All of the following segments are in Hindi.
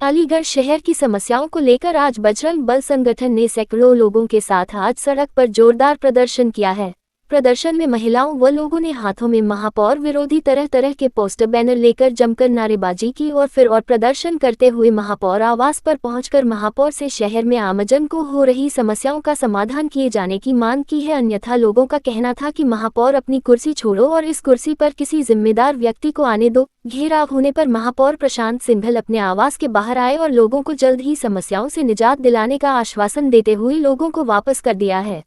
अलीगढ़ शहर की समस्याओं को लेकर आज बजरंग बल संगठन ने सैकड़ों लोगों के साथ आज सड़क पर जोरदार प्रदर्शन किया है। प्रदर्शन में महिलाओं व लोगों ने हाथों में महापौर विरोधी तरह तरह के पोस्टर बैनर लेकर जमकर नारेबाजी की और प्रदर्शन करते हुए महापौर आवास पर पहुंचकर महापौर से शहर में आमजन को हो रही समस्याओं का समाधान किए जाने की मांग की है। अन्यथा लोगों का कहना था कि महापौर अपनी कुर्सी छोड़ो और इस कुर्सी पर किसी जिम्मेदार व्यक्ति को आने दो। घेराव होने पर महापौर प्रशांत सिंघल अपने आवास के बाहर आए और लोगों को जल्द ही समस्याओं से निजात दिलाने का आश्वासन देते हुए लोगों को वापस कर दिया है।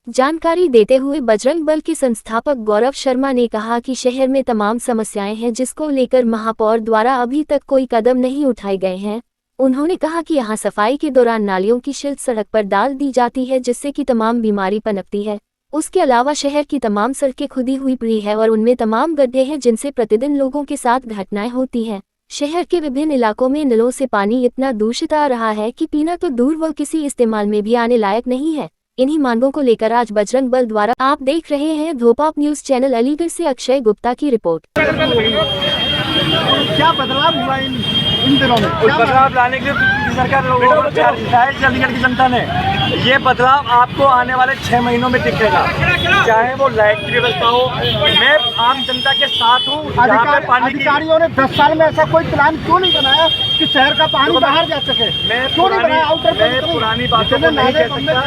जानकारी देते हुए बजरंग बल के संस्थापक गौरव शर्मा ने कहा कि शहर में तमाम समस्याएं हैं जिसको लेकर महापौर द्वारा अभी तक कोई कदम नहीं उठाए गए हैं। उन्होंने कहा कि यहां सफाई के दौरान नालियों की शिल्ट सड़क पर डाल दी जाती है जिससे कि तमाम बीमारी पनपती है। उसके अलावा शहर की तमाम सड़कें खुदी हुई पड़ी है और उनमें तमाम गड्ढे हैं जिनसे प्रतिदिन लोगों के साथ घटनाएं होती हैं। शहर के विभिन्न इलाकों में नलों से पानी इतना दूषित आ रहा है कि पीना तो दूर व किसी इस्तेमाल में भी आने लायक नहीं है। इन्हीं मांगों को लेकर आज बजरंग बल द्वारा आप देख रहे हैं धोपाप न्यूज चैनल अलीगढ़ से अक्षय गुप्ता की रिपोर्ट। क्या बदलाव हुआ इन दिनों में? बदलाव लाने के लिए सरकार लोगों को अलीगढ़ की जनता ने ये बदलाव आपको आने वाले 6 महीनों में दिखेगा। चाहे वो लाइट की व्यवस्था हो, मैं आम जनता के साथ हूँ। अधिकारियों ने 10 साल में ऐसा कोई प्लान क्यों नहीं बनाया कि शहर का पानी बाहर जा सके? मैं पुरानी बातों को नहीं कह सकता।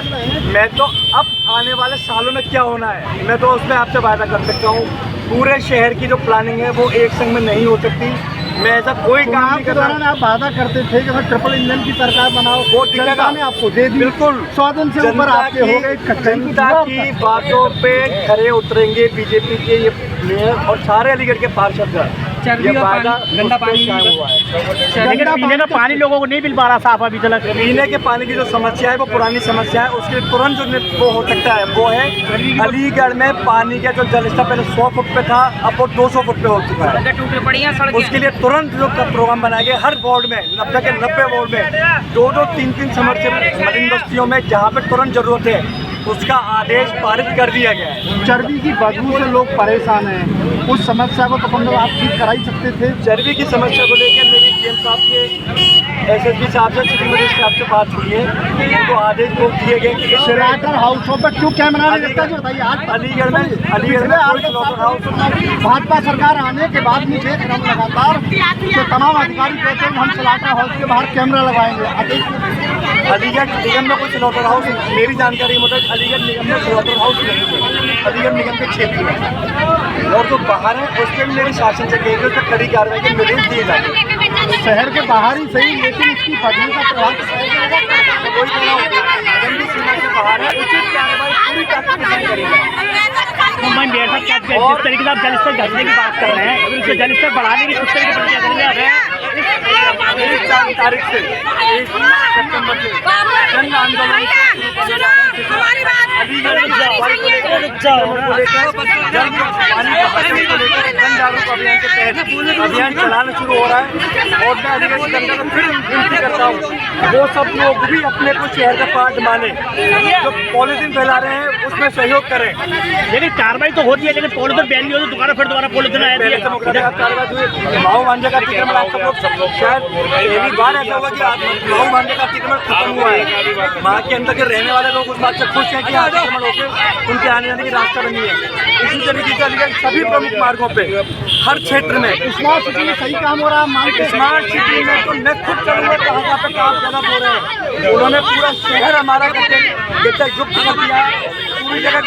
मैं तो अब आने वाले सालों में क्या होना है मैं तो उसमें आपसे वादा कर सकता हूँ। पूरे शहर की जो प्लानिंग है वो एक संग में नहीं हो सकती। मैं ऐसा कोई काम नहीं कर रहा हूँ। आप वादा करते थे कि ट्रिपल इंजन की सरकार बनाओ, वो जनता ने आपको दे दी। बिल्कुल 100 दिन से ऊपर आपके हो गए। जनता की बातों पे खरे उतरेंगे बीजेपी के ये मेयर और सारे अलीगढ़ के पार्षद। गंदा पानी लोगों को नहीं मिल पा रहा साफ अभी तक। पीने के पानी की जो समस्या है वो पुरानी समस्या है। उसके तुरंत जो वो हो सकता है वो है अलीगढ़ में पानी का जो जल स्तर पहले 100 फुट पे था, अब वो 200 फुट पे हो चुका है। उसके लिए तुरंत जो प्रोग्राम बनाए गए हर वार्ड में 90 के 90 वार्ड में 2-2, 3-3 समरसेबल मलिन बस्तियों में जहाँ पे तुरंत जरूरत है उसका आदेश पारित कर दिया गया है। चर्बी की बदबू से लोग परेशान हैं, उस समस्या को तो हम लोग आप ठीक करा ही सकते थे। चर्बी की समस्या को लेकर मेरी डीएम साहब के एसएसपी साहब से सिटी मजिस्ट्रेट साहब से बात हुई है। उनको आदेश को दिए गए कि स्लाटर हाउसों पर क्यों कैमरा नहीं लगता जी बताइए। आज अलीगढ़ में स्लाटर हाउस भाजपा सरकार आने के बाद भी देख रहे हैं लगातार कि तमाम अधिकारी कहते हैं हम स्लाटर हाउस के बाहर कैमरा लगाएंगे। अलीगढ़ निगम में कुछ स्लाटर हाउस मेरी जानकारी मुताबिक अलीगढ़ निगम में स्लाटर हाउस नहीं है अलीगढ़ निगम के क्षेत्र में, और जो बाहर है उसके भी मेरी शासन से कहेंगे उस पर कड़ी कार्रवाई के निर्देश दिए जाएंगे। शहर के बाहर ही सही, लेकिन इसकी बदबू का प्रभाव सीमा से बाहर है, उचित कार्रवाई पूरी ताकत से करेंगे। जिस तरीके से आप जल स्तर घटने की बात कर रहे हैं, उसे जल स्तर बढ़ाने की किस तरीके से प्रक्रिया कर रहे हैं? 4 तारीख से 1 सितंबर से जन आंदोलन अभियान चलाना शुरू हो रहा है। और मैं अलीगढ़ की जनता को फिर विनती करता हूँ वो सब लोग भी अपने को शहर का पार्ट माने, जो पॉलिथीन फैला रहे हैं उसमें सहयोग करें। लेकिन कार्रवाई तो होती है, लेकिन पॉलिथीन बैन भी हो तो दोबारा पॉलिथीन आया माओ भांजे का अतिक्रमण आप सब लोग शायद पहली बार ऐसा हुआ कि माओ भांजे का अतिक्रमण खत्म हुआ है। वहाँ के अंदर के रहने वाले लोग उस बात से खुश हैं कि अतिक्रमण होकर उनके आने जाने की रास्ता बनी है। इसी तरीके से अलीगढ़ सभी प्रमुख मार्गों पे हर क्षेत्र में स्मार्ट सिटी में सही काम हो रहा है। स्मार्ट सिटी में तो मैं खुद चलूँगा कहाँ पे काम गलत हो रहे हैं। उन्होंने पूरा शहर हमारा करके युक्त कर दिया है। पूरी जगह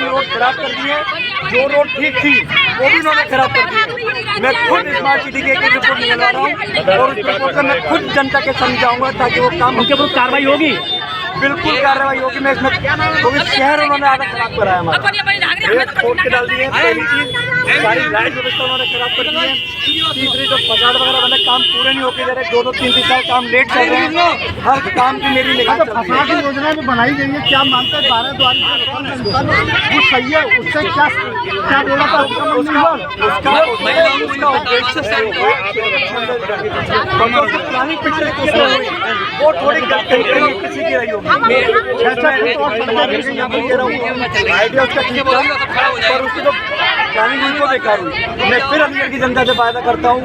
रोड खराब कर दी है। जो रोड ठीक थी वो भी उन्होंने खराब कर दी है। मैं खुद स्मार्ट सिटी के रिपोर्ट निकलवा रहा हूँ और उस रिपोर्ट से मैं खुद जनता के समझाऊंगा ताकि वो काम उनके ऊपर कार्रवाई होगी। बिल्कुल कार्रवाई होगी। मैं इसमें क्योंकि शहर उन्होंने आधा खराब करा है हमारा, खोद के डाल दिए। पहली चीज सारी लाइट व्यवस्था उन्होंने खराब कर दी है। तीसरी जो फसाद वगैरह वाले काम पूरे नहीं होके जा रहे, 2-2, 3-3 साल काम लेट चल रहे हैं। हर काम की मेरी निगाह फसाद योजना जो बनाई गई है, क्या मानते हैं 12 द्वारी वो सही है? उससे क्या बोला था उसका उद्देश्य सही है। पुरानी पिछले वो थोड़ी किसी की रही होगी। आइडिया उसका ठीक था पर उसकी जो प्लानिंग हुई वो बेकार हुई। मैं फिर अलीगढ़ की जनता से वायदा करता हूँ,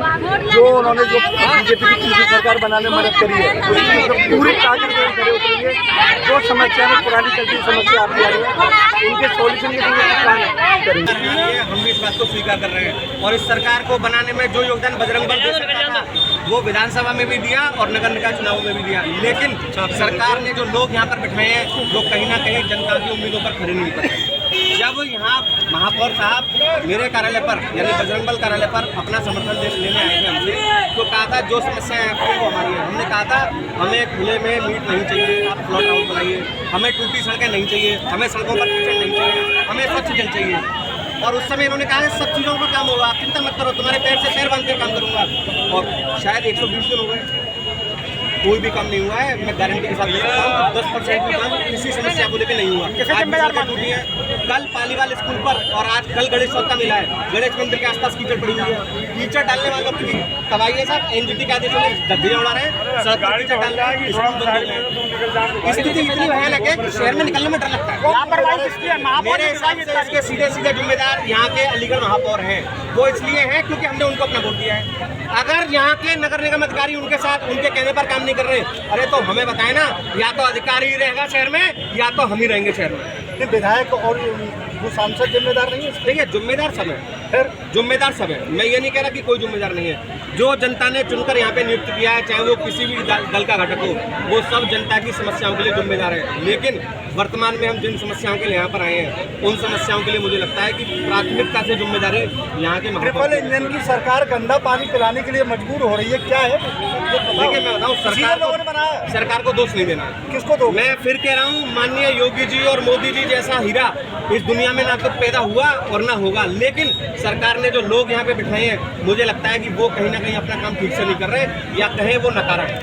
जो उन्होंने जो बीजेपी की तीसरी सरकार बनाने में मदद करी है उसकी पूरी ताकत से खड़े उतरेंगे। जो समस्या में पुरानी चलती समस्या आती आ रही है उनके सॉल्यूशन के लिए काम करेंगे। हम भी इस बात को स्वीकार कर रहे हैं और इस सरकार को बनाने में जो योगदान बजरंग दल दे सकता था वो विधानसभा में भी दिया और नगर निकाय चुनाव में भी दिया, लेकिन सरकार ने जो लोग यहाँ पर बिठाए हैं वो कहीं ना कहीं जनता की उम्मीदों पर खड़े नहीं उतरते। जब यहाँ महापौर साहब मेरे कार्यालय पर यानी बजरंग दल कार्यालय पर अपना समर्थन लेने आए थे हमसे, तो कहा था जो समस्याएं आपकी वो हमारी है। हमने कहा था हमें खुले में मीट नहीं चाहिए, आप प्लॉट हाउस बनाइए, हमें टूटी सड़कें नहीं चाहिए, हमें सड़कों पर कीचड़ नहीं चाहिए, हमें स्वच्छ जल चाहिए। और उस समय इन्होंने कहा है सब चीज़ों पर काम होगा, आप चिंता मत करो, तुम्हारे पैर से पैर बांध कर काम करूँगा। और शायद 120 दिन हो गए कोई भी काम नहीं हुआ है। मैं गारंटी के साथ बता सकता हूँ 10% भी काम किसी समस्या को लेकर नहीं हुआ। आज सड़कें टूटी है, कल पालीवाल स्कूल पर और आज कल गणेश चौथ का मिला है, गणेश मंदिर के आसपास कीचड़ पड़ी हुई है। कीचड़ डालने वालों की तबाही है साहब, एनजीटी के आदेशों में गड्ढे उड़ा रहे हैं, सड़क पर कीचड़ डाल रहे हैं, स्कूल बंद हो गए। स्थिति इतनी भयानक है कि शहर में निकलने में डर लगता है। मेरे हिसाब से इसके सीधे सीधे जिम्मेदार यहाँ के अलीगढ़ महापौर हैं। वो इसलिए है क्योंकि हमने उनको अपना वोट दिया है। अगर यहाँ के नगर निगम अधिकारी उनके साथ उनके कहने पर काम नहीं कर रहे, अरे तो हमें बताए ना, या तो अधिकारी ही रहेगा शहर में या तो हम ही रहेंगे शहर में। विधायक और वो सांसद जिम्मेदार नहीं है? देखिए जिम्मेदार सब है, फिर जिम्मेदार सब है। मैं ये नहीं कह रहा कि कोई जिम्मेदार नहीं है। जो जनता ने चुनकर यहाँ पे नियुक्त किया है, चाहे वो किसी भी दल का घटक हो, वो सब जनता की समस्याओं के लिए जिम्मेदार है। लेकिन वर्तमान में हम जिन समस्याओं के लिए यहाँ पर आए हैं उन समस्याओं के लिए मुझे लगता है कि प्राथमिकता से जिम्मेदारी यहाँ के ट्रिपल इंजन की सरकार गंदा पानी पिलाने के लिए मजबूर हो रही है, क्या है? देखिए मैं बताऊँ, सरकार को दोष नहीं देना। किसको दो? मैं फिर कह रहा हूँ, माननीय योगी जी और मोदी जी जैसा हीरा इस दुनिया में ना तो पैदा हुआ और ना होगा, लेकिन सरकार ने जो लोग यहाँ पे बिठाए हैं मुझे लगता है कि वो कहीं ना कहीं अपना काम ठीक से नहीं कर रहे, या कहें वो नकारा है।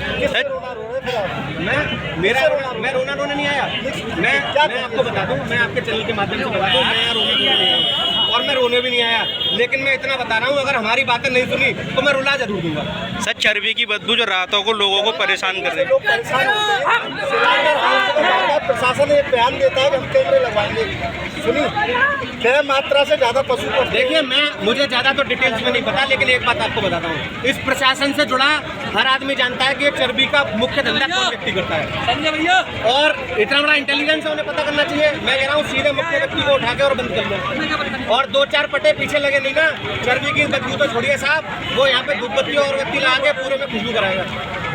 मैं रोना रोने नहीं आया। मैं आपको बता दूं, मैं आपके चैनल के माध्यम से बता दूं, मैं यहाँ रोने नहीं आया और मैं रोने भी नहीं आया, लेकिन मैं इतना बता रहा हूँ अगर हमारी बातें नहीं सुनी तो मैं रुला जरूर दूंगा। सर चर्बी की बदबू जो रातों को लोगों को परेशान कर रही है, लोग परेशान होते हैं। प्रशासन एक बयान देता है कि हम कैमरे लगवाएंगे, सुनी क्या मात्रा से ज्यादा पशु पर। देखिए मुझे ज्यादा तो डिटेल्स में नहीं पता, लेकिन एक बात आपको बताता हूँ, इस प्रशासन से जुड़ा हर आदमी जानता है कि चर्बी का मुख्य धंधा कौन व्यक्ति करता है। संजय भैया, और इतना बड़ा इंटेलिजेंस उन्हें पता करना चाहिए। मैं कह रहा हूँ सीधे मुख्य व्यक्ति को उठा के और बंद कर लो, और 2-4 पट्टे पीछे लगे नहीं ना, चर्बी की बदबू तो छोड़िए साहब, वो यहाँ पे धूप बत्ती और व्यक्ति ला के पूरे में खुशबू कराएगा।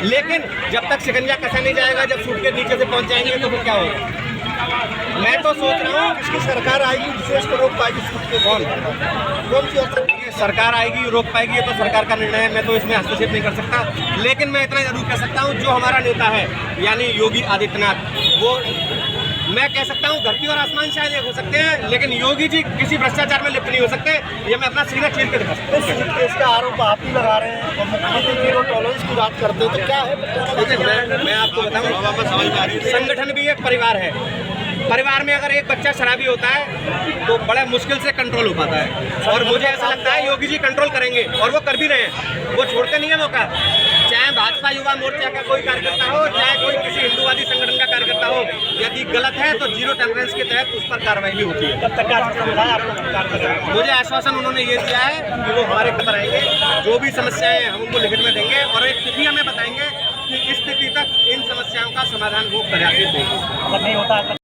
लेकिन जब तक शिकंजा कसा नहीं जाएगा, जब सूट के नीचे से पहुँच जाएंगे तो फिर क्या होगा? मैं तो सोच रहा हूँ इसकी सरकार आएगी विशेष को रोक पाएगी। कौन सी सरकार आएगी रोक पाएगी, ये तो सरकार का निर्णय है, मैं तो इसमें हस्तक्षेप नहीं कर सकता। लेकिन मैं इतना जरूर कह सकता हूँ, जो हमारा नेता है यानी योगी आदित्यनाथ, वो मैं कह सकता हूँ धरती और आसमान शायद एक हो सकते हैं, लेकिन योगी जी किसी भ्रष्टाचार में लिप्त नहीं हो सकते। ये मैं अपना सीना चीर के दिखा सकता हूँ। इसका आरोप आप ही लगा रहे हैं और मुख्यमंत्री जीरो टॉलरेंस की बात करते हैं, तो क्या है? मैं आपको बताऊँ, संगठन भी एक परिवार है। परिवार में अगर एक बच्चा शराबी होता है तो बड़ा मुश्किल से कंट्रोल हो पाता है, और मुझे ऐसा लगता है योगी जी कंट्रोल करेंगे और वो कर भी रहे हैं। वो छोड़ते नहीं है मौका, चाहे भाजपा युवा मोर्चा का कोई कार्यकर्ता हो, चाहे कोई किसी हिंदूवादी संगठन का कार्यकर्ता हो, यदि गलत है तो जीरो टॉलरेंस के तहत उस पर कार्रवाई भी होती है। कब तक आश्वासन मिला है आपको? मुझे आश्वासन उन्होंने ये दिया है कि वो हमारे खबर आएंगे, जो भी समस्याएं हैं हम उनको लिखित में देंगे और एक तिथि हमें बताएंगे कि इस तिथि तक इन समस्याओं का समाधान वो प्रयास देंगे। नहीं होता है